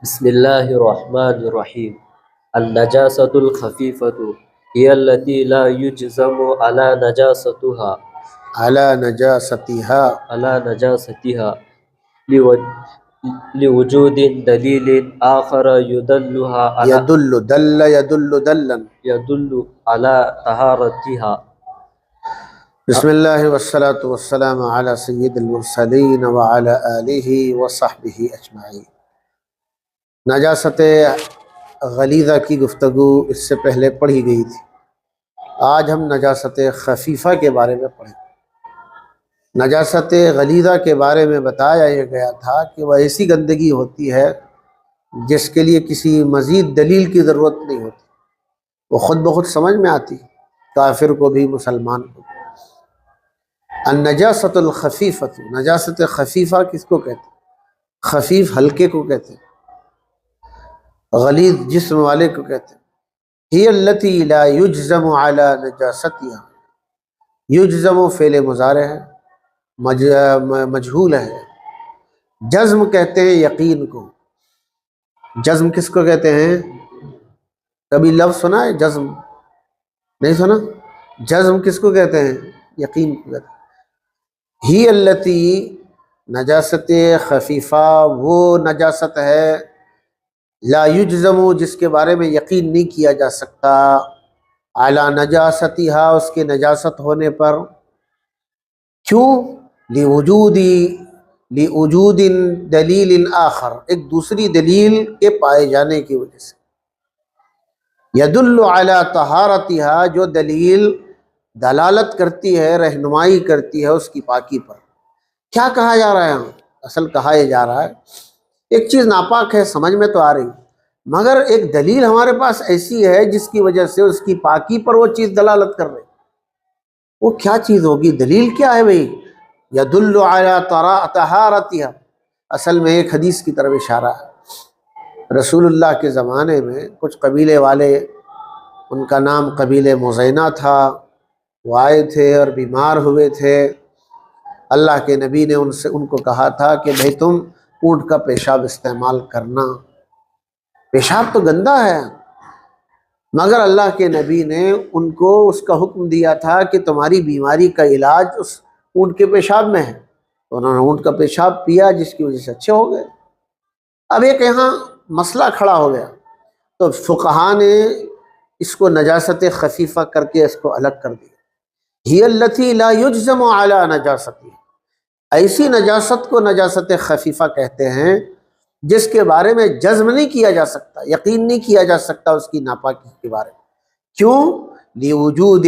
بسم الله الرحمن الرحيم. النجاسة الخفيفة هي التي لا يجزم على نجاستها لو- لوجود دليل آخر يدل على طهارتها. بسم اللہ والصلاة والسلام علی سید المرسلین وعلی آلہ وصحبہ اجمعین۔ نجاست غلیظہ کی گفتگو اس سے پہلے پڑھی گئی تھی۔ آج ہم نجاست خفیفہ کے بارے میں پڑھیں۔ نجاست غلیظہ کے بارے میں بتایا یہ گیا تھا کہ وہ ایسی گندگی ہوتی ہے جس کے لیے کسی مزید دلیل کی ضرورت نہیں ہوتی، وہ خود بخود سمجھ میں آتی، کافر کو بھی مسلمان کو بھی۔ النجاست الخفیفۃ، نجاست خفیفہ کس کو کہتے ہیں؟ خفیف ہلکے کو کہتے ہیں، غلیظ جسم والے کو کہتے ہیں۔ ہی التی لا یجزم علی نجاستها، یجزم فعل مضارع ہے، مجہول ہے۔ جزم کہتے ہیں یقین کو۔ جزم کس کو کہتے ہیں؟ کبھی لفظ سنا ہے جزم؟ نہیں سنا؟ جزم کس کو کہتے ہیں؟ یقین کو کہتے ہیں۔ ہی التی، نجاست خفیفہ وہ نجاست ہے لا یجزم، جس کے بارے میں یقین نہیں کیا جا سکتا، اعلی نجاستها، اس کے نجاست ہونے پر۔ کیوں؟ لوجود دلیل آخر، ایک دوسری دلیل کے پائے جانے کی وجہ سے۔ یدل علی طہارتها، جو دلیل دلالت کرتی ہے، رہنمائی کرتی ہے اس کی پاکی پر۔ کیا کہا جا رہا ہے؟ اصل کہا یہ جا رہا ہے ایک چیز ناپاک ہے، سمجھ میں تو آ رہی، مگر ایک دلیل ہمارے پاس ایسی ہے جس کی وجہ سے اس کی پاکی پر وہ چیز دلالت کر رہی۔ وہ کیا چیز ہوگی؟ دلیل کیا ہے بھئی؟ یدل علی طہارتها، اصل میں ایک حدیث کی طرف اشارہ ہے۔ رسول اللہ کے زمانے میں کچھ قبیلے والے، ان کا نام قبیلہ مزینہ تھا، وہ آئے تھے اور بیمار ہوئے تھے۔ اللہ کے نبی نے ان کو کہا تھا کہ بھئی تم اونٹ کا پیشاب استعمال کرنا۔ پیشاب تو گندا ہے، مگر اللہ کے نبی نے ان کو اس کا حکم دیا تھا کہ تمہاری بیماری کا علاج اس اونٹ کے پیشاب میں ہے۔ تو انہوں نے اونٹ کا پیشاب پیا، جس کی وجہ سے اچھے ہو گئے۔ اب ایک یہاں مسئلہ کھڑا ہو گیا، تو فقہا نے اس کو نجاست خفیفہ کر کے اس کو الگ کر دیا۔ ہی التی لا یجزم علی نجاستها، ایسی نجاست کو نجاست خفیفہ کہتے ہیں جس کے بارے میں جزم نہیں کیا جا سکتا، یقین نہیں کیا جا سکتا اس کی ناپاکی کے بارے میں۔ کیوں؟ لوجود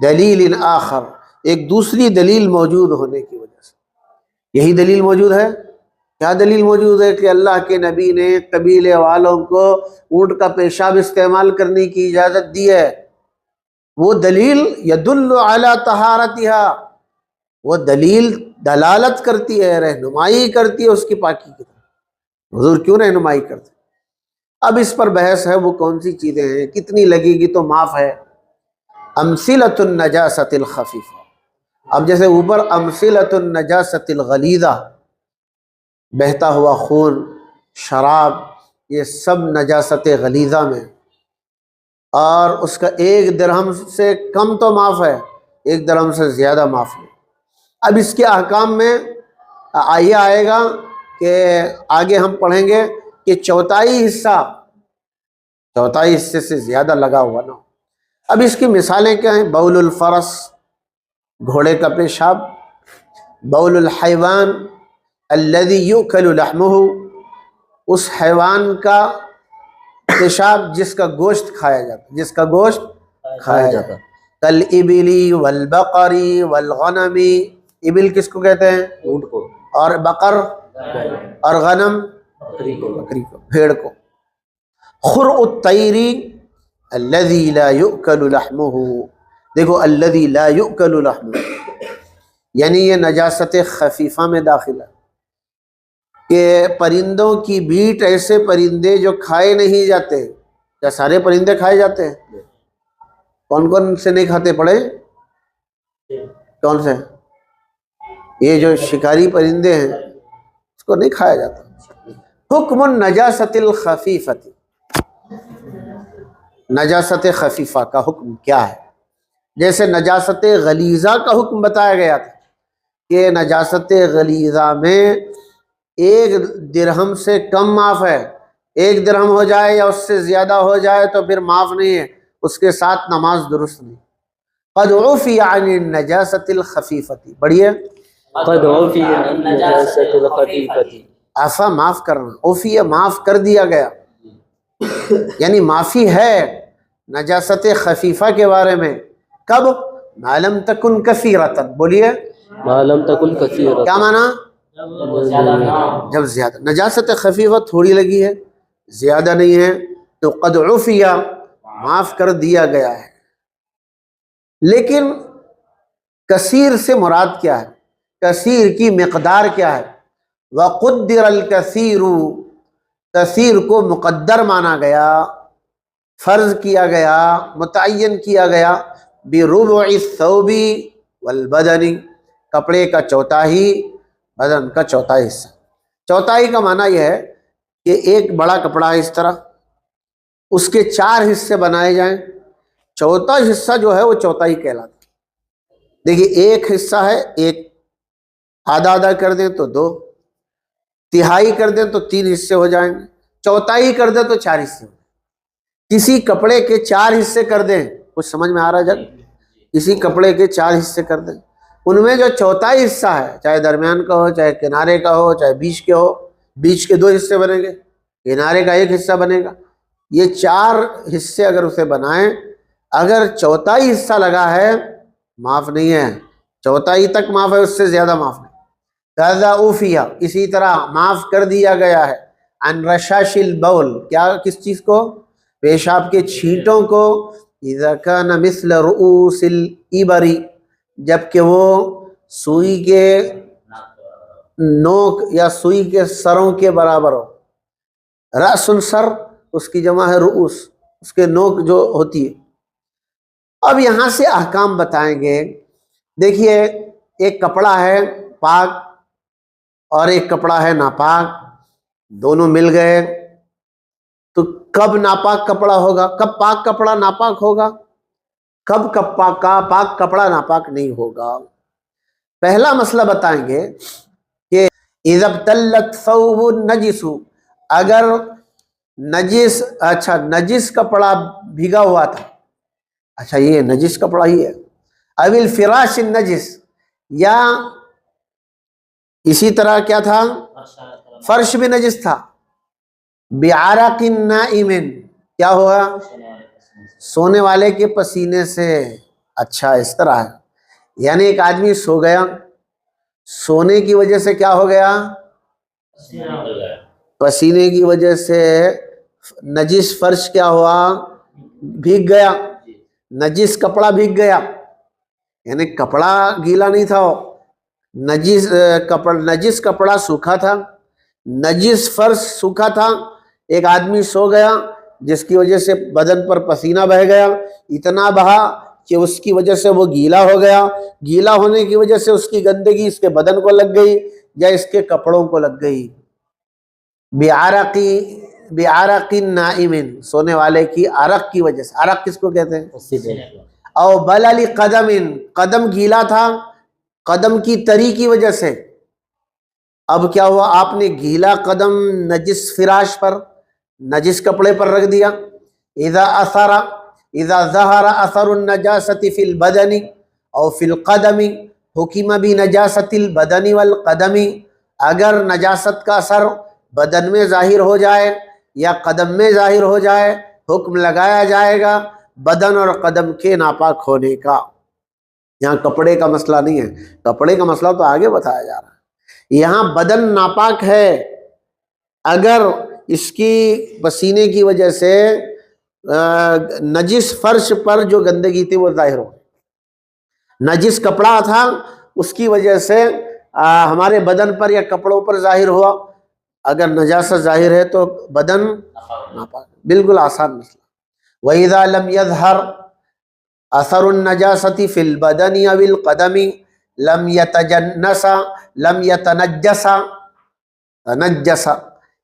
دلیل آخر، ایک دوسری دلیل موجود ہونے کی وجہ سے۔ یہی دلیل موجود ہے۔ کیا دلیل موجود ہے؟ کہ اللہ کے نبی نے قبیلے والوں کو اونٹ کا پیشاب استعمال کرنے کی اجازت دی ہے۔ وہ دلیل یدل علی طہارتها، وہ دلیل دلالت کرتی ہے، رہنمائی کرتی ہے اس کی پاکی کی طرف۔ حضور کیوں رہنمائی کرتے؟ اب اس پر بحث ہے وہ کون سی چیزیں ہیں، کتنی لگے گی تو معاف ہے۔ امثلۃ النجاست الخفیفہ، اب جیسے اوپر امثلۃ النجاست الغلیظہ، بہتا ہوا خون، شراب، یہ سب نجاست غلیظہ میں، اور اس کا 1 درہم سے کم تو معاف ہے، 1 درہم سے زیادہ معاف ہے۔ اب اس کے احکام میں آئیے آئے گا کہ آگے ہم پڑھیں گے کہ چوتھائی حصے سے زیادہ لگا ہوا نہ ہو۔ اب اس کی مثالیں کیا ہیں؟ بول الفرس، گھوڑے کا پیشاب، بول الحیوان الذی یؤکل لحمہ، اس حیوان کا پیشاب جس کا گوشت کھایا جاتا، کالابل والبقر والغنم، ابل کس کو کہتے ہیں؟ اونٹ کو، اور بقر اور غنم، بکری کو، بھیڑ کو۔ خرء الطیر الذی لا یؤکل لحمہ، دیکھو الذی لا یؤکل لحمہ، یعنی یہ نجاست خفیفہ میں داخل ہے کہ پرندوں کی بیٹ، ایسے پرندے جو کھائے نہیں جاتے۔ کیا سارے پرندے کھائے جاتے ہیں؟ کون کون سے نہیں کھاتے پڑے؟ کون سے؟ یہ جو شکاری پرندے ہیں اس کو نہیں کھایا جاتا۔ حکم النجاست الخفیفۃ، نجاست خفیفہ کا حکم کیا ہے؟ جیسے نجاست غلیظہ کا حکم بتایا گیا تھا کہ نجاست غلیظہ میں 1 درہم سے کم معاف ہے، 1 درہم ہو جائے یا اس سے زیادہ ہو جائے تو پھر معاف نہیں ہے، اس کے ساتھ نماز درست نہیں۔ قد عفی عن النجاست الخفیفۃ، بڑھیے، قد عفی عن النجاسۃ الخفیفۃ، عفا معاف کرنا، عفی معاف کر دیا گیا، یعنی معافی ہے نجاست خفیفہ کے بارے میں۔ کب؟ ما لم تکن کثیرۃ، بولیے، ما لم تکن کثیرۃ، کیا معنی؟ جب زیادہ، نجاست خفیفہ تھوڑی لگی ہے، زیادہ نہیں ہے، تو قد عفی معاف کر دیا گیا ہے۔ لیکن کثیر سے مراد کیا ہے؟ کثیر کی مقدار کیا ہے؟ وقدر الکثیر، کثیر کو مقدر مانا گیا، فرض کیا گیا، متعین کیا گیا، بربع الثوب والبدن، کپڑے کا چوتھائی، بدن کا چوتھائی حصہ۔ چوتھائی کا معنی یہ ہے کہ ایک بڑا کپڑا ہے اس طرح، اس کے 4 حصے بنائے جائیں، چوتھا حصہ جو ہے وہ چوتھائی کہلاتا ہے۔ دیکھیے، ایک حصہ ہے، ایک آدھا آدھا کر دیں تو 2، تہائی کر دیں تو 3 حصے ہو جائیں گے، چوتھائی کر دیں تو 4 حصے ہو جائیں گے۔ کسی کپڑے کے 4 حصے کر دیں، کچھ سمجھ میں آ رہا ہے جب؟ کسی کپڑے کے 4 حصے کر دیں، ان میں جو چوتھائی حصہ ہے، چاہے درمیان کا ہو، چاہے کنارے کا ہو، چاہے بیچ کے ہو، بیچ کے 2 حصے بنیں گے، کنارے کا 1 حصہ بنے گا، یہ 4 حصے اگر اسے بنائیں، اگر چوتھائی حصہ لگا ہے معاف نہیں ہے، چوتھائی تک معاف ہے، اس سے زیادہ معاف نہیں۔ قَذَا عُفِیَ، اسی طرح معاف کر دیا گیا ہے، عن رشاش البول، کیا، کس چیز کو؟ پیشاب کے چھینٹوں کو، اذا کان مثل رؤوس الابر، جبکہ وہ سوئی کے نوک یا سوئی کے سروں کے برابر ہو۔ رأس سر، اس کی جمع ہے رؤوس، اس کے نوک جو ہوتی ہے۔ اب یہاں سے احکام بتائیں گے۔ دیکھیے، ایک کپڑا ہے پاک اور ایک کپڑا ہے ناپاک، دونوں مل گئے تو کب ناپاک کپڑا ہوگا، کب پاک کپڑا ناپاک ہوگا، کب پاک کپڑا ناپاک نہیں ہوگا؟ پہلا مسئلہ بتائیں گے کہ اذا ابتلت ثوب النجس، اگر نجس، اچھا نجس کپڑا بھیگا ہوا تھا، اچھا یہ نجس کپڑا ہی ہے، اب الفراش النجس، یا اسی طرح کیا تھا، فرش بھی نجس تھا، بعرق نائم، کیا ہوا، سونے والے کے پسینے سے، اچھا اس طرح ہے، یعنی ایک آدمی سو گیا، سونے کی وجہ سے کیا ہو گیا، پسینے کی وجہ سے نجس فرش کیا ہوا، بھیگ گیا، نجس کپڑا بھیگ گیا، یعنی کپڑا گیلا نہیں تھا، نجس کپڑا سوکھا تھا، نجس فرش سوکھا تھا، ایک آدمی سو گیا جس کی وجہ سے بدن پر پسینہ بہہ گیا، اتنا بہا کہ اس کی وجہ سے وہ گیلا ہو گیا، گیلا ہونے کی وجہ سے اس کی گندگی اس کے بدن کو لگ گئی یا اس کے کپڑوں کو لگ گئی، بعرق نائم، سونے والے کی عرق کی وجہ سے، عرق کس کو کہتے ہیں، او بلل قدم، قدم گیلا تھا، قدم کی تری کی وجہ سے، اب کیا ہوا، آپ نے گیلا قدم نجس فراش پر، نجس کپڑے پر رکھ دیا، اذا ظہر اثر النجاست فی البدن او فی القدم حکم بنجاست البدن والقدم، اگر نجاست کا اثر بدن میں ظاہر ہو جائے یا قدم میں ظاہر ہو جائے، حکم لگایا جائے گا بدن اور قدم کے ناپاک ہونے کا۔ یہاں کپڑے کا مسئلہ نہیں ہے، کپڑے کا مسئلہ تو آگے بتایا جا رہا ہے، یہاں بدن ناپاک ہے اگر اس کی پسینے کی وجہ سے نجس فرش پر جو گندگی تھی وہ ظاہر ہو، نجس کپڑا تھا اس کی وجہ سے ہمارے بدن پر یا کپڑوں پر ظاہر ہوا، اگر نجاست ظاہر ہے تو بدن ناپاک، بالکل آسان مسئلہ۔ وَإِذَا لَمْ يَظْهَرْ اثر النجاست فی البدن او القدم لم يتنجس،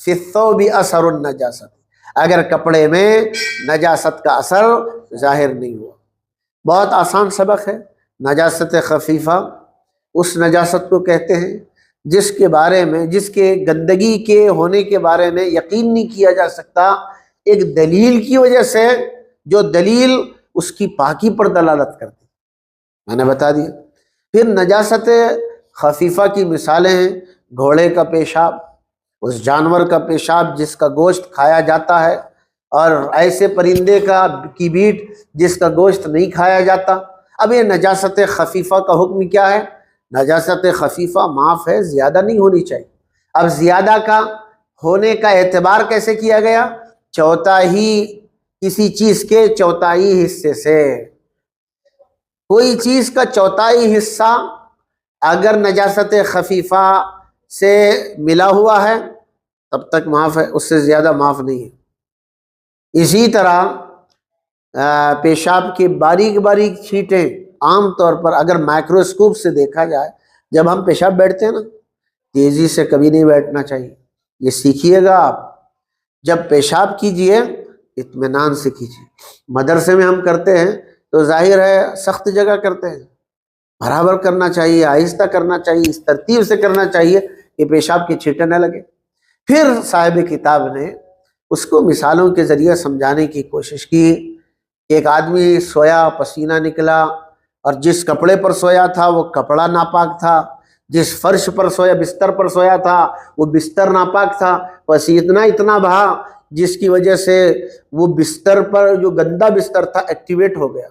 فی الثوب اثر النجاست، اگر کپڑے میں نجاست کا اثر ظاہر نہیں ہوا۔ بہت آسان سبق ہے۔ نجاست خفیفہ اس نجاست کو کہتے ہیں جس کے بارے میں، جس کے گندگی کے ہونے کے بارے میں یقین نہیں کیا جا سکتا ایک دلیل کی وجہ سے، جو دلیل اس کی پاکی پر دلالت کرتی، میں نے بتا دیا۔ پھر نجاست خفیفہ کی مثالیں ہیں گھوڑے کا پیشاب، اس جانور کا پیشاب جس کا گوشت کھایا جاتا ہے، اور ایسے پرندے کی بیٹ جس کا گوشت نہیں کھایا جاتا۔ اب یہ نجاست خفیفہ کا حکم کیا ہے؟ نجاست خفیفہ معاف ہے، زیادہ نہیں ہونی چاہیے۔ اب زیادہ کا ہونے کا اعتبار کیسے کیا گیا؟ چوتھائی، کسی چیز کے چوتھائی حصے سے، کوئی چیز کا چوتھائی حصہ اگر نجاست خفیفہ سے ملا ہوا ہے تب تک معاف ہے، اس سے زیادہ معاف نہیں ہے۔ اسی طرح پیشاب کی باریک باریک چھینٹیں، عام طور پر اگر مائکروسکوپ سے دیکھا جائے، جب ہم پیشاب بیٹھتے ہیں نا، تیزی سے کبھی نہیں بیٹھنا چاہیے، یہ سیکھیے گا آپ۔ جب پیشاب کیجئے اطمینان سے کیجئے۔ مدرسے میں ہم کرتے ہیں تو ظاہر ہے سخت جگہ کرتے ہیں، برابر کرنا چاہیے، آہستہ کرنا چاہیے، اس ترتیب سے کرنا چاہیے کہ پیشاب کی چھینٹیں نہ لگے۔ پھر صاحب کتاب نے اس کو مثالوں کے ذریعے سمجھانے کی کوشش کی۔ ایک آدمی سویا، پسینہ نکلا، اور جس کپڑے پر سویا تھا وہ کپڑا ناپاک تھا، جس فرش پر سویا، بستر پر سویا تھا وہ بستر ناپاک تھا، پسینہ اتنا بہا جس کی وجہ سے وہ بستر پر جو گندا بستر تھا ایکٹیویٹ ہو گیا،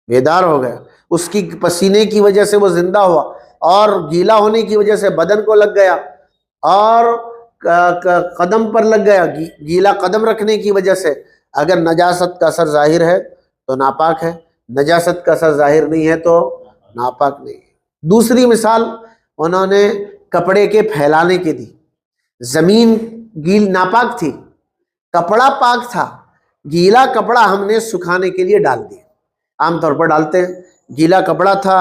بیدار ہو گیا، اس کی پسینے کی وجہ سے وہ زندہ ہوا، اور گیلا ہونے کی وجہ سے بدن کو لگ گیا، اور قدم پر لگ گیا، گیلا قدم رکھنے کی وجہ سے۔ اگر نجاست کا اثر ظاہر ہے تو ناپاک ہے، نجاست کا اثر ظاہر نہیں ہے تو ناپاک نہیں ہے۔ دوسری مثال انہوں نے کپڑے کے پھیلانے کی دی۔ زمین ناپاک تھی، کپڑا پاک تھا، گیلا کپڑا ہم نے سکھانے کے لیے ڈال دیا، عام طور پر ڈالتے ہیں۔ گیلا کپڑا تھا،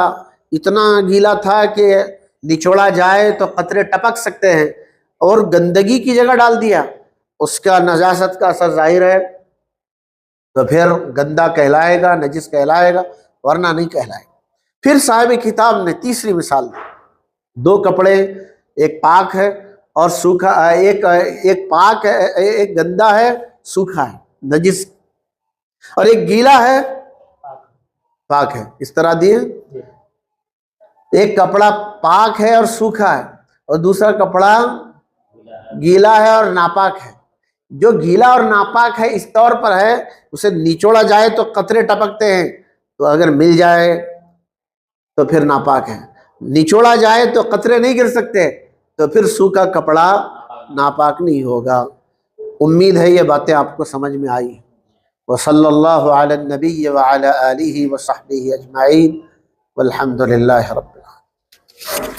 اتنا گیلا تھا کہ نچوڑا جائے تو قطرے ٹپک سکتے ہیں، اور گندگی کی جگہ ڈال دیا، اس کا نجاست کا اثر ظاہر ہے تو پھر گندا کہلائے گا، نجس کہلائے گا، ورنہ نہیں کہلائے گا۔ پھر صاحب کتاب نے تیسری مثال دی۔ دو کپڑے، ایک پاک ہے اور سوکھا، ایک پاک ہے، ایک گندا ہے، سوکھا ہے، نجس، اور ایک گیلا ہے، پاک ہے۔ اس طرح دیے، ایک کپڑا پاک ہے اور سوکھا ہے، اور دوسرا کپڑا گیلا ہے اور ناپاک ہے۔ جو گیلا اور ناپاک ہے اس طور پر ہے، اسے نچوڑا جائے تو قطرے ٹپکتے ہیں، تو اگر مل جائے تو پھر ناپاک ہے، نچوڑا جائے تو قطرے نہیں گر سکتے، تو پھر سوکھا کپڑا ناپاک نہیں ہوگا۔ امید ہے یہ باتیں آپ کو سمجھ میں آئی۔ وصلی اللہ علی النبی وعلی آلہ وصحبہ اجمعین، والحمد للہ رب العالمین۔